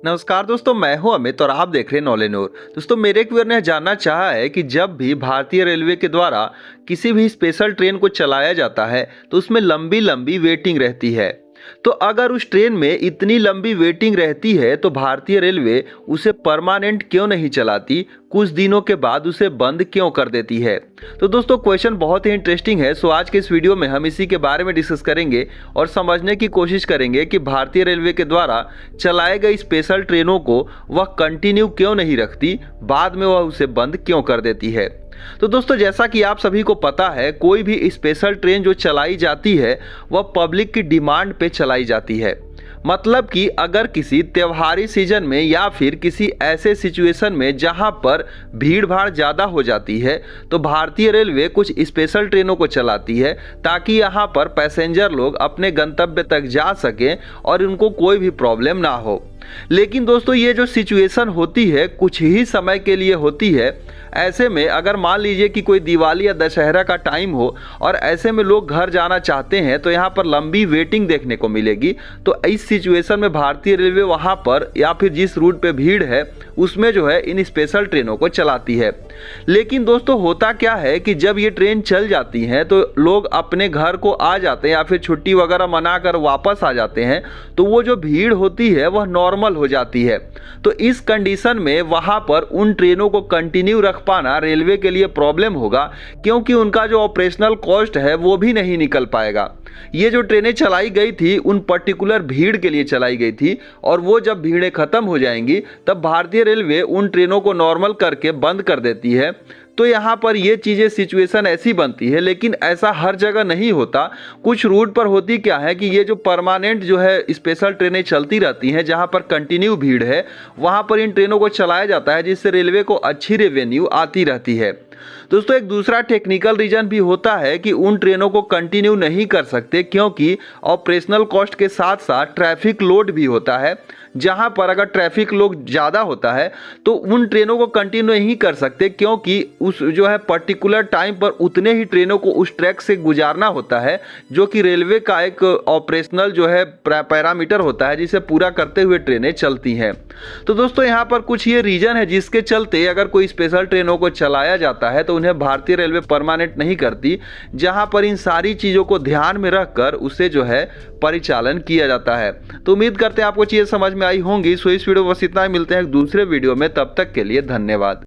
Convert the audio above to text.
नमस्कार दोस्तों, मैं हूं अमित और आप देख रहे हैं नॉलेज नूर। दोस्तों, मेरे एक व्यूअर ने जानना चाहा है कि जब भी भारतीय रेलवे के द्वारा किसी भी स्पेशल ट्रेन को चलाया जाता है तो उसमें लंबी लंबी वेटिंग रहती है। तो अगर उस ट्रेन में इतनी लंबी वेटिंग रहती है तो भारतीय रेलवे उसे परमानेंट क्यों नहीं चलाती, कुछ दिनों के बाद उसे बंद क्यों कर देती है। तो दोस्तों, क्वेश्चन बहुत ही इंटरेस्टिंग है। सो आज के इस वीडियो में हम इसी के बारे में डिस्कस करेंगे और समझने की कोशिश करेंगे कि भारतीय रेलवे के द्वारा चलाए गए स्पेशल ट्रेनों को वह कंटिन्यू क्यों नहीं रखती, बाद में वह उसे बंद क्यों कर देती है। तो दोस्तों, जैसा कि आप सभी को पता है, कोई भी स्पेशल ट्रेन जो चलाई जाती है वह पब्लिक की डिमांड पे चलाई जाती है। मतलब कि अगर किसी त्योहारी सीजन में या फिर किसी ऐसे सिचुएशन में जहां पर भीड़ भाड़ ज़्यादा हो जाती है तो भारतीय रेलवे कुछ स्पेशल ट्रेनों को चलाती है ताकि यहां पर पैसेंजर लोग अपने गंतव्य तक जा सकें और उनको कोई भी प्रॉब्लम ना हो। लेकिन दोस्तों, ये जो सिचुएशन होती है कुछ ही समय के लिए होती है। ऐसे में अगर मान लीजिए कि कोई दिवाली या दशहरा का टाइम हो और ऐसे में लोग घर जाना चाहते हैं तो यहाँ पर लंबी वेटिंग देखने को मिलेगी। तो इस सिचुएशन में भारतीय रेलवे वहाँ पर या फिर जिस रूट पे भीड़ है उसमें जो है इन स्पेशल ट्रेनों को चलाती है। लेकिन दोस्तों, होता क्या है कि जब ये ट्रेन चल जाती हैं तो लोग अपने घर को आ जाते हैं या फिर छुट्टी वगैरह मनाकर वापस आ जाते हैं, तो वो जो भीड़ होती है वह नॉर्मल हो जाती है। तो इस कंडीशन में वहाँ पर उन ट्रेनों को कंटिन्यू रख पाना रेलवे के लिए प्रॉब्लम होगा, क्योंकि उनका जो ऑपरेशनल कॉस्ट है वो भी नहीं निकल पाएगा। ये जो ट्रेनें चलाई गई थी उन पर्टिकुलर भीड़ के लिए चलाई गई थी और वो जब भीड़ें खत्म हो जाएंगी तब भारतीय रेलवे उन ट्रेनों को नॉर्मल करके बंद कर देती है। तो यहाँ पर ये चीज़ें सिचुएशन ऐसी बनती है, लेकिन ऐसा हर जगह नहीं होता। कुछ रूट पर होती क्या है कि ये जो परमानेंट जो है स्पेशल ट्रेनें चलती रहती हैं, जहाँ पर कंटिन्यू भीड़ है वहाँ पर इन ट्रेनों को चलाया जाता है, जिससे रेलवे को अच्छी रेवेन्यू आती रहती है। दोस्तों, एक दूसरा टेक्निकल रीजन भी होता है कि उन ट्रेनों को कंटिन्यू नहीं कर सकते, क्योंकि ऑपरेशनल कॉस्ट के साथ साथ ट्रैफिक लोड भी होता है। जहां पर अगर ट्रैफिक लोड ज़्यादा होता है तो उन ट्रेनों को कंटिन्यू नहीं कर सकते, क्योंकि उस जो है पर्टिकुलर टाइम पर उतने ही ट्रेनों को उस ट्रैक से गुजारना होता है, जो कि रेलवे का एक ऑपरेशनल जो है पैरामीटर होता है जिसे पूरा करते हुए ट्रेनें चलती हैं। तो दोस्तों, यहाँ पर कुछ ये रीजन है जिसके चलते अगर कोई स्पेशल ट्रेनों को चलाया जाता है तो उन्हें भारतीय रेलवे परमानेंट नहीं करती, जहां पर इन सारी चीज़ों को ध्यान में रखकर उसे जो है परिचालन किया जाता है। तो उम्मीद करते हैं आपको चीज़ें समझ में आई होंगी। सो इस वीडियो बस इतना ही, मिलते हैं एक दूसरे वीडियो में, तब तक के लिए धन्यवाद।